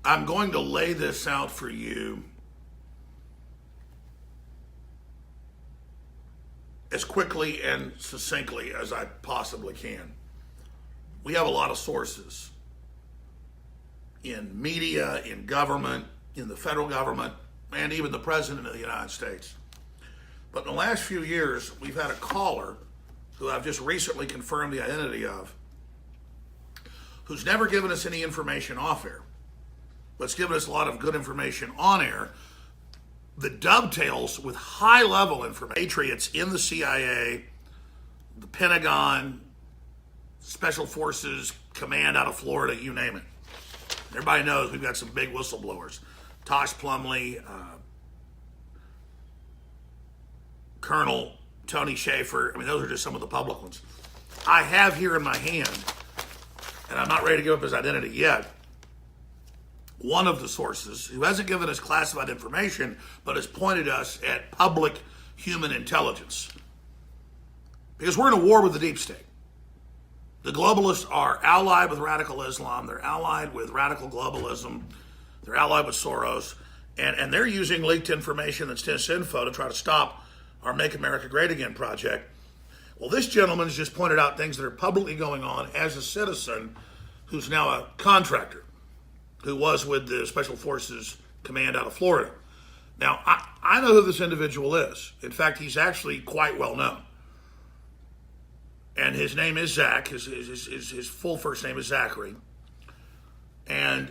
I'm going to lay this out for you as quickly and succinctly as I possibly can. We have a lot of sources in media, in government, in the federal government, and even the President of the United States. But in the last few years, we've had a caller who I've just recently confirmed the identity of, who's never given us any information off air, but's given us a lot of good information on air that dovetails with high-level information. Patriots in the CIA, the Pentagon, Special Forces Command out of Florida, you name it. Everybody knows we've got some big whistleblowers. Tosh Plumley, Colonel Tony Schaefer. I mean, those are just some of the public ones. I have here in my hand, and I'm not ready to give up his identity yet, one of the sources who hasn't given us classified information, but has pointed us at public human intelligence. Because we're in a war with the deep state. The globalists are allied with radical Islam. They're allied with radical globalism. They're allied with Soros. And they're using leaked information that's disinfo to try to stop our Make America Great Again project. Well, this gentleman's just pointed out things that are publicly going on as a citizen who's now a contractor, who was with the Special Forces Command out of Florida. Now, I know who this individual is. In fact, he's actually quite well known. And his name is Zach. His full first name is Zachary. And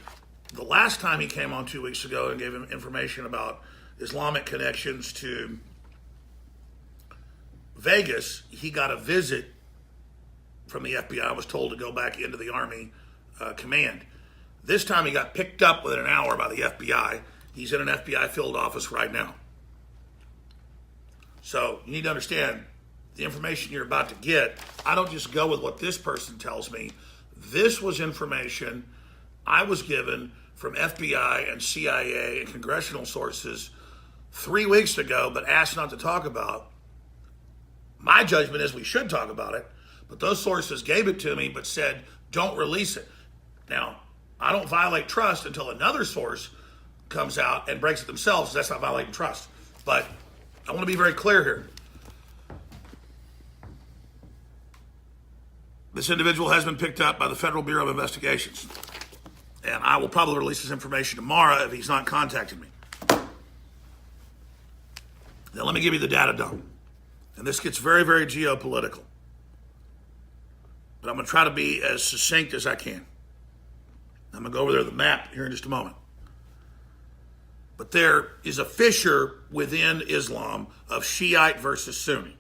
the last time he came on 2 weeks ago and gave him information about Islamic connections to Vegas, he got a visit from the FBI and was told to go back into the Army command. This time he got picked up within an hour by the FBI. He's in an FBI field office right now. So you need to understand, the information you're about to get, I don't just go with what this person tells me. This was information I was given from FBI and CIA and congressional sources 3 weeks ago, but asked not to talk about. My judgment is we should talk about it, but those sources gave it to me but said, don't release it. Now, I don't violate trust until another source comes out and breaks it themselves. That's not violating trust. But I want to be very clear here. This individual has been picked up by the Federal Bureau of Investigations. And I will probably release this information tomorrow if he's not contacting me. Now let me give you the data dump. And this gets very, very geopolitical. But I'm going to try to be as succinct as I can. I'm going to go over there to the map here in just a moment. But there is a fissure within Islam of Shiite versus Sunni.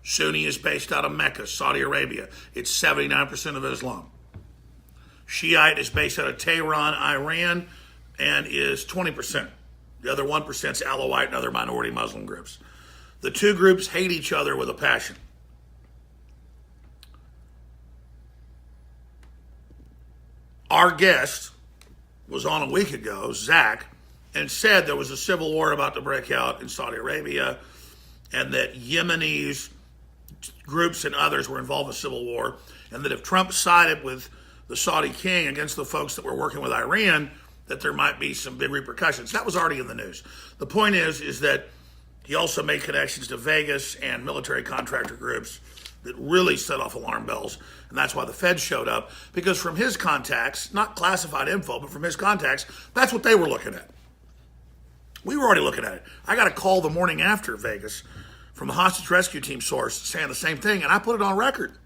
Sunni is based out of Mecca, Saudi Arabia. It's 79% of Islam. Shiite is based out of Tehran, Iran, and is 20%. The other 1% is Alawite and other minority Muslim groups. The two groups hate each other with a passion. Our guest was on a week ago, Zach, and said there was a civil war about to break out in Saudi Arabia and that Yemeni groups and others were involved in civil war, and that if Trump sided with the Saudi king against the folks that were working with Iran, that there might be some big repercussions. That was already in the news. The point is that he also made connections to Vegas and military contractor groups that really set off alarm bells. And that's why the Feds showed up, because from his contacts, not classified info, but from his contacts, that's what they were looking at. We were already looking at it. I got a call the morning after Vegas from a hostage rescue team source saying the same thing, and I put it on record.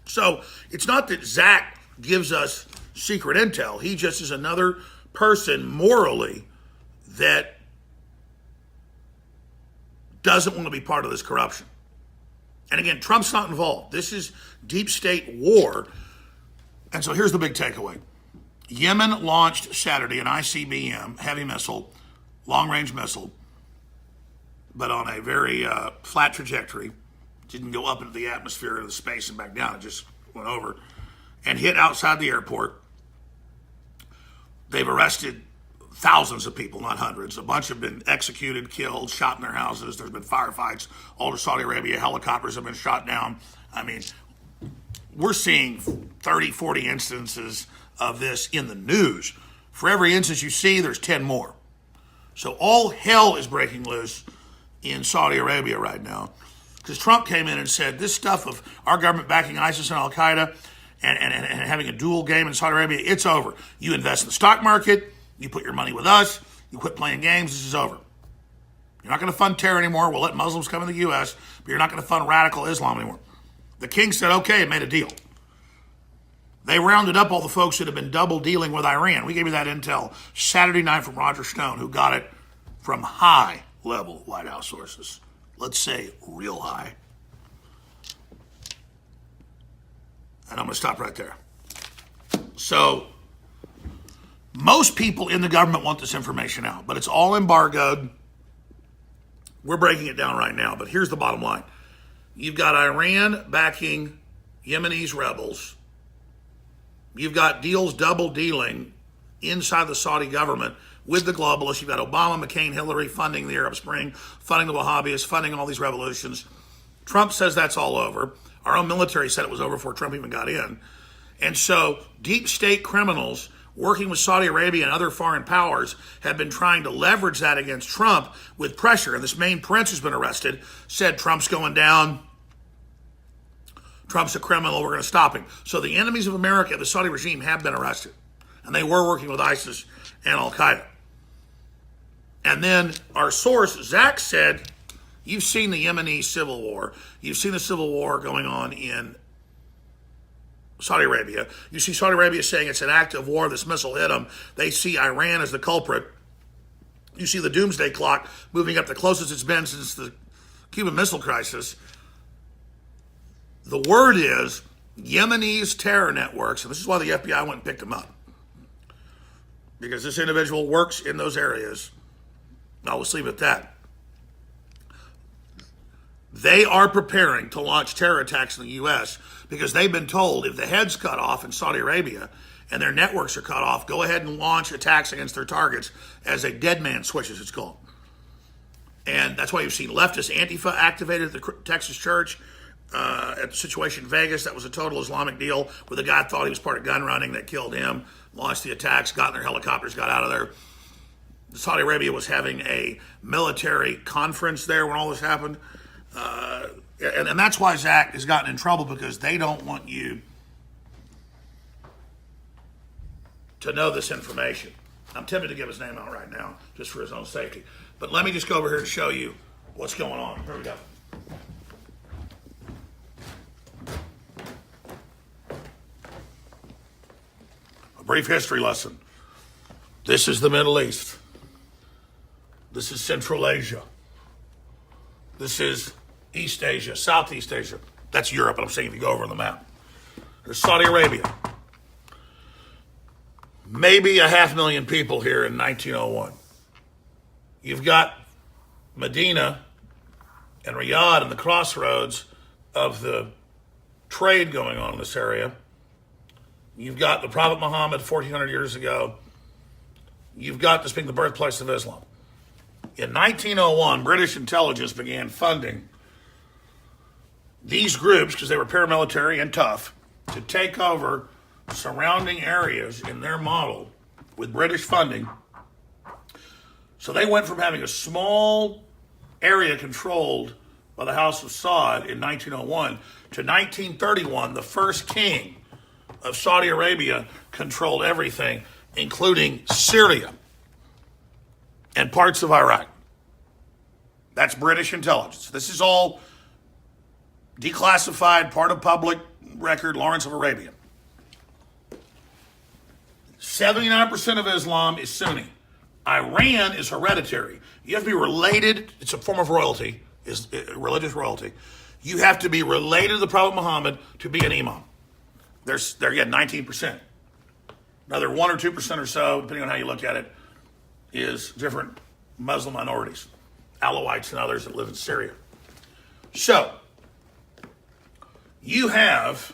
So it's not that Zach gives us secret intel. He just is another person morally that doesn't want to be part of this corruption. And again, Trump's not involved. This is deep state war. And so here's the big takeaway. Yemen launched Saturday an ICBM, heavy missile, long-range missile, but on a very flat trajectory. Didn't go up into the atmosphere, into the space and back down. It just went over and hit outside the airport. They've arrested thousands of people, not hundreds. A bunch have been executed, killed, shot in their houses. There's been firefights all over Saudi Arabia. Helicopters have been shot down. I mean, we're seeing 30, 40 instances of this in the news. For every instance you see, there's 10 more. So all hell is breaking loose in Saudi Arabia right now. Because Trump came in and said this stuff of our government backing ISIS and Al-Qaeda and having a dual game in Saudi Arabia, it's over. You invest in the stock market, you put your money with us, you quit playing games, this is over. You're not going to fund terror anymore. We'll let Muslims come in the U.S., but you're not going to fund radical Islam anymore. The king said, okay, and made a deal. They rounded up all the folks that have been double dealing with Iran. We gave you that intel Saturday night from Roger Stone, who got it from high-level White House sources. Let's say real high. And I'm going to stop right there. So most people in the government want this information out, but it's all embargoed. We're breaking it down right now, but here's the bottom line. You've got Iran backing Yemeni rebels. You've got deals double dealing inside the Saudi government with the globalists. You've got Obama, McCain, Hillary funding the Arab Spring, funding the Wahhabis, funding all these revolutions. Trump says that's all over. Our own military said it was over before Trump even got in. And so deep state criminals working with Saudi Arabia and other foreign powers have been trying to leverage that against Trump with pressure. And this main prince who's been arrested said Trump's going down. Trump's a criminal, we're going to stop him. So the enemies of America, the Saudi regime, have been arrested. And they were working with ISIS and Al-Qaeda. And then our source, Zach, said, you've seen the Yemeni civil war. You've seen the civil war going on in Saudi Arabia. You see Saudi Arabia saying it's an act of war. This missile hit them. They see Iran as the culprit. You see the doomsday clock moving up the closest it's been since the Cuban Missile Crisis. The word is Yemeni's terror networks, and this is why the FBI went and picked him up, because this individual works in those areas. I'll just leave it at that. They are preparing to launch terror attacks in the U.S. because they've been told if the head's cut off in Saudi Arabia and their networks are cut off, go ahead and launch attacks against their targets as a dead man switch, as it's called. And that's why you've seen leftist Antifa activated at the Texas church. At the situation in Vegas, that was a total Islamic deal where the guy thought he was part of gun running that killed him, launched the attacks, got in their helicopters, got out of there. Saudi Arabia was having a military conference there when all this happened. And that's why Zach has gotten in trouble, because they don't want you to know this information. I'm tempted to give his name out right now just for his own safety. But let me just go over here to show you what's going on. Here we go. Brief history lesson. This is the Middle East. This is Central Asia. This is East Asia, Southeast Asia. That's Europe, I'm saying if you go over on the map. There's Saudi Arabia. Maybe 500,000 people here in 1901. You've got Medina and Riyadh and the crossroads of the trade going on in this area. You've got the Prophet Muhammad 1,400 years ago. You've got this being the birthplace of Islam. In 1901, British intelligence began funding these groups, because they were paramilitary and tough, to take over surrounding areas in their model with British funding. So they went from having a small area controlled by the House of Saud in 1901 to 1931, the first king of Saudi Arabia controlled everything, including Syria and parts of Iraq. That's British intelligence. This is all declassified, part of public record, Lawrence of Arabia. 79% of Islam is Sunni. Iran is hereditary. You have to be related. It's a form of royalty, is religious royalty. You have to be related to the Prophet Muhammad to be an imam. They're getting 19%. Another 1 or 2% or so, depending on how you look at it, is different Muslim minorities, Alawites and others that live in Syria. So, you have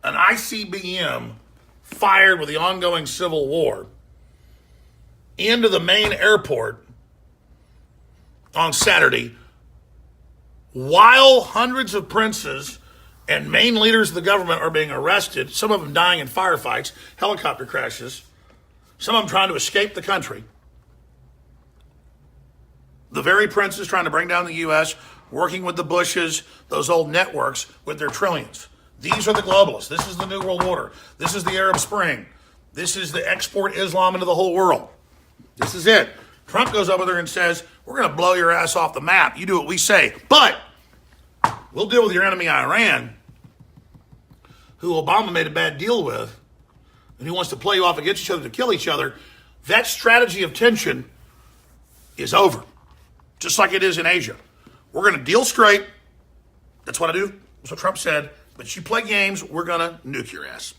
an ICBM fired with the ongoing civil war into the main airport on Saturday, while hundreds of princes And main leaders of the government are being arrested, some of them dying in firefights, helicopter crashes, some of them trying to escape the country. The very princes trying to bring down the U.S., working with the Bushes, those old networks with their trillions. These are the globalists. This is the New World Order. This is the Arab Spring. This is the export Islam into the whole world. This is it. Trump goes over there and says, we're going to blow your ass off the map. You do what we say. But we'll deal with your enemy, Iran, who Obama made a bad deal with, and who wants to play you off against each other to kill each other. That strategy of tension is over, just like it is in Asia. We're going to deal straight. That's what I do. That's what Trump said. But you play games, we're going to nuke your ass.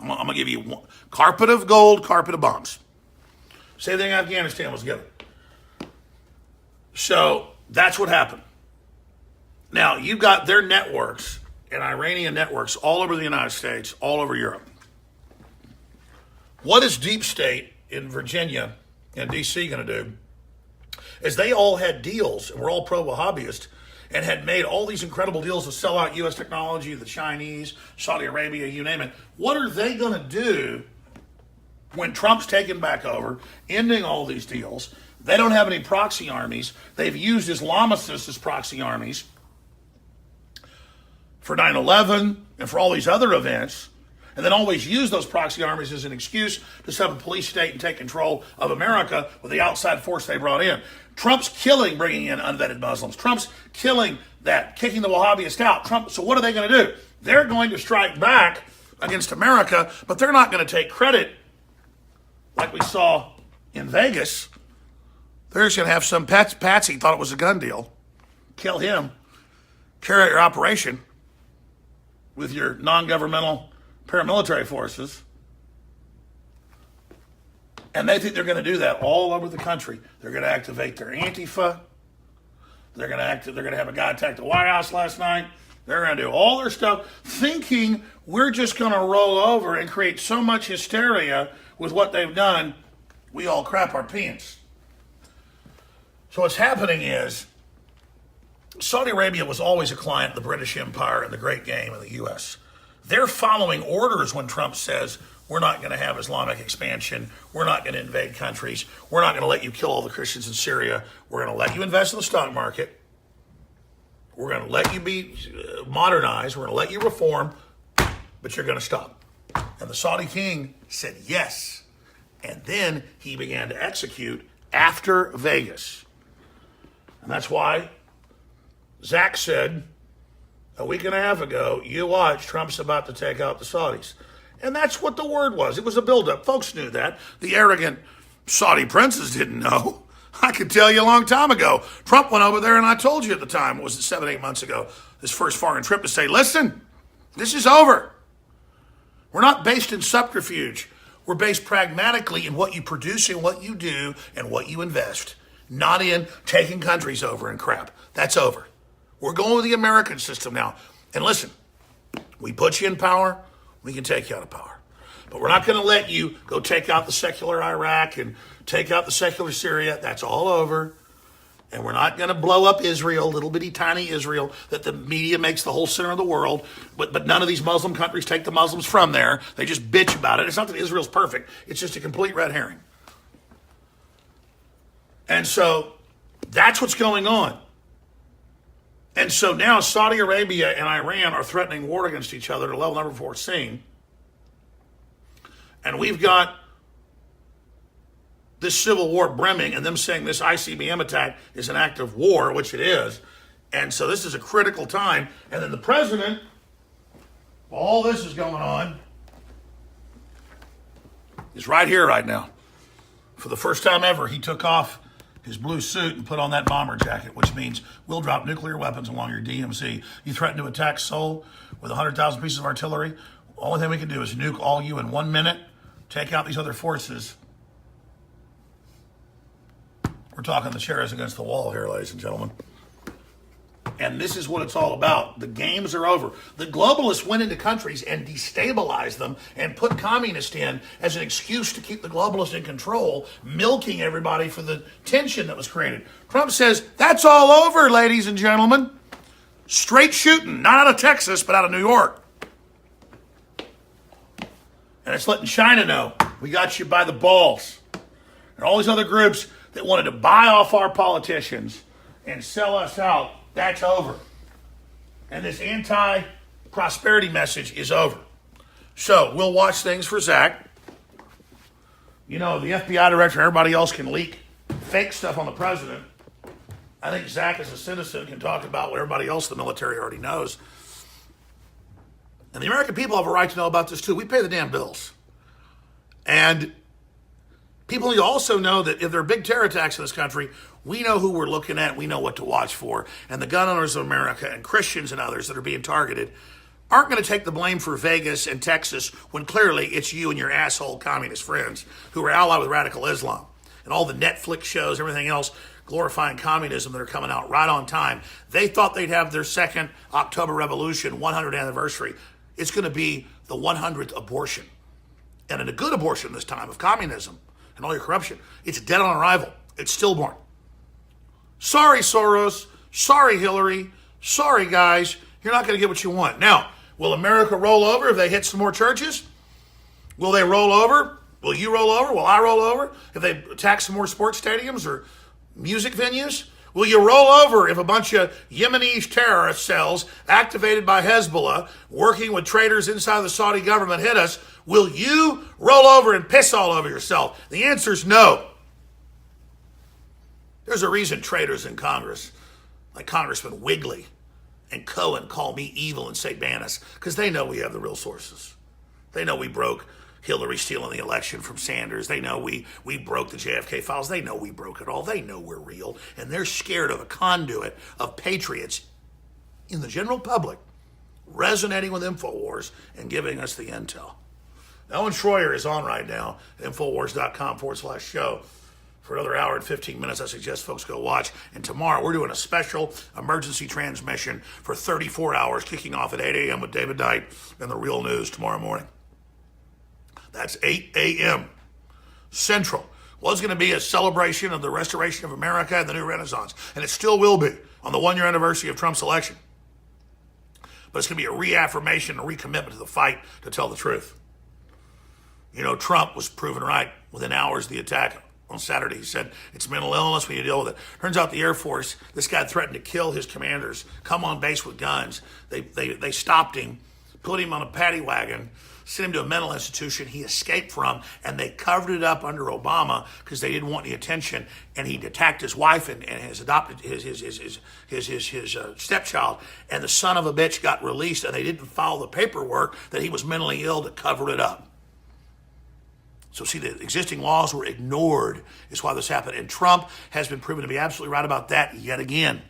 I'm going to give you one carpet of gold, carpet of bombs. Same thing Afghanistan was given. So that's what happened. Now, you've got their networks and Iranian networks all over the United States, all over Europe. What is deep state in Virginia and D.C. going to do is they all had deals, and we're all pro-Wahhabist, and had made all these incredible deals to sell out U.S. technology, the Chinese, Saudi Arabia, you name it. What are they going to do when Trump's taken back over, ending all these deals? They don't have any proxy armies. They've used Islamicists as proxy armies for 9/11 and for all these other events, and then always use those proxy armies as an excuse to set up a police state and take control of America with the outside force they brought in. Trump's killing bringing in unvetted Muslims. Trump's killing that, kicking the Wahhabists out. So what are they going to do? They're going to strike back against America, but they're not going to take credit like we saw in Vegas. They're just going to have some patsy thought it was a gun deal. Kill him. Carry out your operation with your non-governmental paramilitary forces. And they think they're going to do that all over the country. They're going to activate their Antifa. They're going to have a guy attack the White House last night. They're going to do all their stuff, thinking we're just going to roll over and create so much hysteria with what they've done, we all crap our pants. So what's happening is Saudi Arabia was always a client of the British Empire and the Great Game of the U.S. They're following orders when Trump says, we're not going to have Islamic expansion. We're not going to invade countries. We're not going to let you kill all the Christians in Syria. We're going to let you invest in the stock market. We're going to let you be modernized. We're going to let you reform, but you're going to stop. And the Saudi king said yes. And then he began to execute after Vegas. And that's why Zach said a week and a half ago, you watch, Trump's about to take out the Saudis. And that's what the word was. It was a buildup. Folks knew that. The arrogant Saudi princes didn't know. I could tell you a long time ago. Trump went over there, and I told you at the time, was it 7-8 months ago, his first foreign trip, to say, listen, this is over. We're not based in subterfuge. We're based pragmatically in what you produce and what you do and what you invest, not in taking countries over and crap. That's over. We're going with the American system now. And listen, we put you in power, we can take you out of power. But we're not going to let you go take out the secular Iraq and take out the secular Syria. That's all over. And we're not going to blow up Israel, little bitty tiny Israel, that the media makes the whole center of the world. But none of these Muslim countries take the Muslims from there. They just bitch about it. It's not that Israel's perfect. It's just a complete red herring. And so that's what's going on. And so now Saudi Arabia and Iran are threatening war against each other at a level never before seen. And we've got this civil war brimming and them saying this ICBM attack is an act of war, which it is. And so this is a critical time. And then the president, while all this is going on, is right here right now. For the first time ever, he took off his blue suit and put on that bomber jacket, which means we'll drop nuclear weapons along your DMZ. You threaten to attack Seoul with 100,000 pieces of artillery. The only thing we can do is nuke all you in 1 minute, take out these other forces. We're talking the chairs against the wall here, ladies and gentlemen. And this is what it's all about. The games are over. The globalists went into countries and destabilized them and put communists in as an excuse to keep the globalists in control, milking everybody for the tension that was created. Trump says, that's all over, ladies and gentlemen. Straight shooting, not out of Texas, but out of New York. And it's letting China know, we got you by the balls. And all these other groups that wanted to buy off our politicians and sell us out, that's over. And this anti-prosperity message is over. So we'll watch things for Zach. You know, the FBI director and everybody else can leak fake stuff on the president. I think Zach, as a citizen, can talk about what everybody else in the military already knows. And the American people have a right to know about this too. We pay the damn bills. And people need to also know that if there are big terror attacks in this country, we know who we're looking at, we know what to watch for. And the gun owners of America and Christians and others that are being targeted aren't going to take the blame for Vegas and Texas when clearly it's you and your asshole communist friends who are allied with radical Islam. And all the Netflix shows, everything else, glorifying communism that are coming out right on time. They thought they'd have their second October Revolution 100th anniversary. It's going to be the 100th abortion. And in a good abortion this time of communism and all your corruption, it's dead on arrival. It's stillborn. Sorry, Soros. Sorry, Hillary. Sorry, guys. You're not going to get what you want. Now, will America roll over if they hit some more churches? Will they roll over? Will you roll over? Will I roll over if they attack some more sports stadiums or music venues? Will you roll over if a bunch of Yemeni terrorist cells activated by Hezbollah working with traitors inside the Saudi government hit us? Will you roll over and piss all over yourself? The answer is no. There's a reason traitors in Congress, like Congressman Wigley and Cohen, call me evil and Satanist, because they know we have the real sources. They know we broke Hillary stealing the election from Sanders. They know we broke the JFK files. They know we broke it all. They know we're real. And they're scared of a conduit of patriots in the general public resonating with InfoWars and giving us the intel. Owen Schroyer is on right now at Infowars.com/show for another hour and 15 minutes. I suggest folks go watch. And tomorrow we're doing a special emergency transmission for 34 hours, kicking off at 8 a.m. with David Knight and the Real News tomorrow morning. That's 8 a.m. Central. Was going to be a celebration of the restoration of America and the new Renaissance. And it still will be on the one-year anniversary of Trump's election. But it's going to be a reaffirmation, a recommitment to the fight to tell the truth. You know, Trump was proven right within hours of the attack on Saturday. He said, it's mental illness, we need to deal with it. Turns out the Air Force, this guy threatened to kill his commanders, come on base with guns. They stopped him, put him on a paddy wagon, sent him to a mental institution he escaped from, and they covered it up under Obama because they didn't want any attention. And he'd attacked his wife and his adopted his stepchild, and the son of a bitch got released, and they didn't file the paperwork that he was mentally ill to cover it up. So see, the existing laws were ignored is why this happened. And Trump has been proven to be absolutely right about that yet again.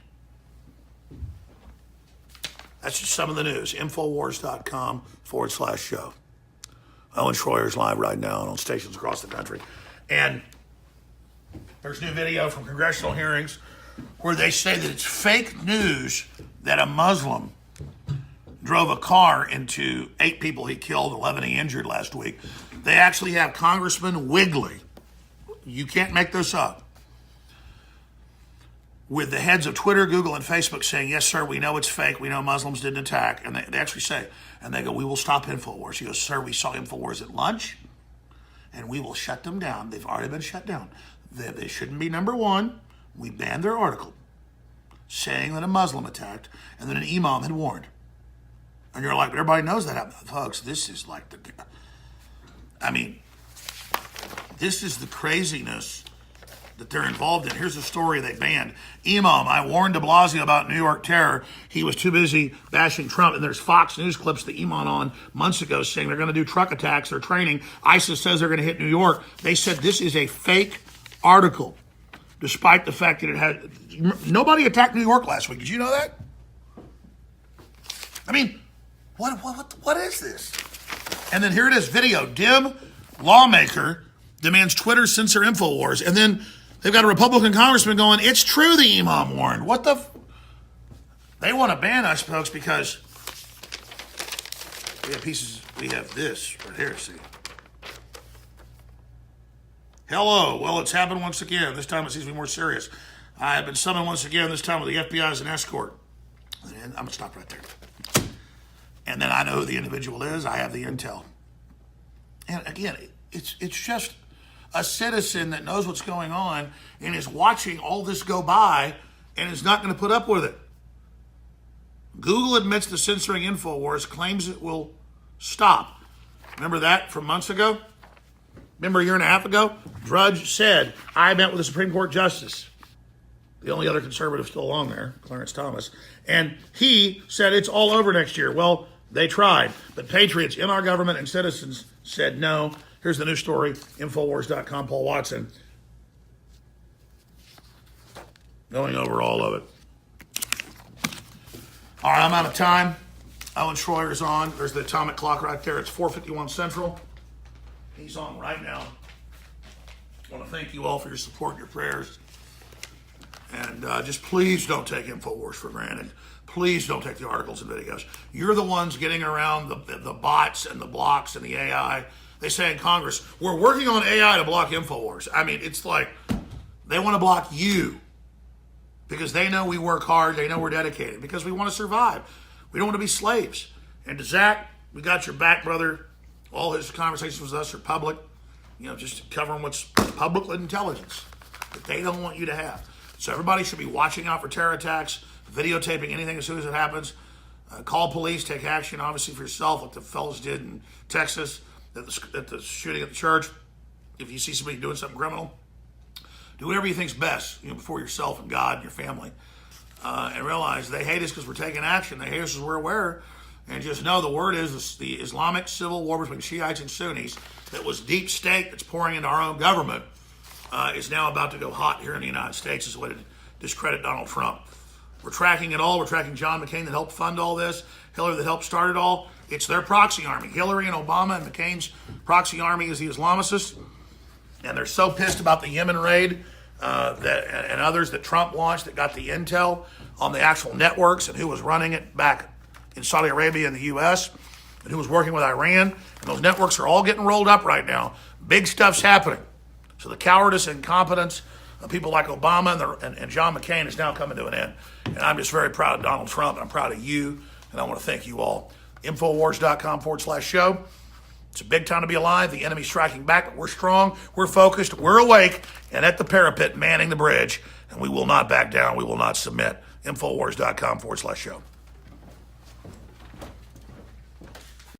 That's just some of the news. Infowars.com/show. Owen Schroyer's live right now and on stations across the country. And there's new video from congressional hearings where they say that it's fake news that a Muslim drove a car into 8 people he killed, 11 he injured last week. They actually have Congressman Wigley, you can't make this up, with the heads of Twitter, Google, and Facebook saying, yes, sir, we know it's fake. We know Muslims didn't attack. And they actually say, and they go, we will stop InfoWars. He goes, sir, we saw InfoWars at lunch, and we will shut them down. They've already been shut down. They shouldn't be number one. We banned their article saying that a Muslim attacked and that an imam had warned. And you're like, but everybody knows that. Folks, this is like this is the craziness that they're involved in. Here's a story they banned. Imam, I warned de Blasio about New York terror. He was too busy bashing Trump. And there's Fox News clips that Imam on months ago saying they're going to do truck attacks. They're training. ISIS says they're going to hit New York. They said this is a fake article, despite the fact that it had... Nobody attacked New York last week. Did you know that? I mean, what is this? And then here it is, video. Dim lawmaker demands Twitter censor InfoWars. And then they've got a Republican congressman going, it's true the imam warned. What the... They want to ban us, folks, because we have this right here, see. Hello. Well, it's happened once again. This time it seems to be more serious. I have been summoned once again, this time with the FBI as an escort. And I'm going to stop right there. And then I know who the individual is. I have the intel. And again, it's just a citizen that knows what's going on and is watching all this go by and is not going to put up with it. Google admits to censoring InfoWars, claims it will stop. Remember that from months ago? Remember a year and a half ago? Drudge said, I met with a Supreme Court justice, the only other conservative still on there, Clarence Thomas, and he said it's all over next year. Well, they tried, but patriots in our government and citizens said no. Here's the new story, Infowars.com, Paul Watson, going over all of it. All right, I'm out of time. Owen Schroyer's on. There's the atomic clock right there. It's 4:51 Central. He's on right now. I want to thank you all for your support and your prayers. And just please don't take InfoWars for granted. Please don't take the articles and videos. You're the ones getting around the bots and the blocks and the AI. They say in Congress, we're working on AI to block InfoWars. I mean, it's like they want to block you because they know we work hard. They know we're dedicated because we want to survive. We don't want to be slaves. And to Zach, we got your back, brother. All his conversations with us are public, just covering what's public intelligence that they don't want you to have. So everybody should be watching out for terror attacks, videotaping anything as soon as it happens. Call police, take action, obviously, for yourself, like the fellas did in Texas at the shooting at the church. If you see somebody doing something criminal, do whatever you think's best, before yourself and God and your family. And realize they hate us because we're taking action. They hate us because we're aware. And just know the word is the Islamic civil war between Shiites and Sunnis that was deep state that's pouring into our own government is now about to go hot here in the United States as a way to discredit Donald Trump. We're tracking it all. We're tracking John McCain that helped fund all this, Hillary that helped start it all. It's their proxy army. Hillary and Obama and McCain's proxy army is the Islamicists. And they're so pissed about the Yemen raid and others that Trump launched that got the intel on the actual networks and who was running it back in Saudi Arabia and the U.S. and who was working with Iran. And those networks are all getting rolled up right now. Big stuff's happening. So the cowardice and incompetence of people like Obama and John McCain is now coming to an end. And I'm just very proud of Donald Trump, and I'm proud of you, and I want to thank you all. Infowars.com/show. It's a big time to be alive. The enemy's striking back, but we're strong, we're focused, we're awake, and at the parapet manning the bridge, and we will not back down, we will not submit. Infowars.com/show.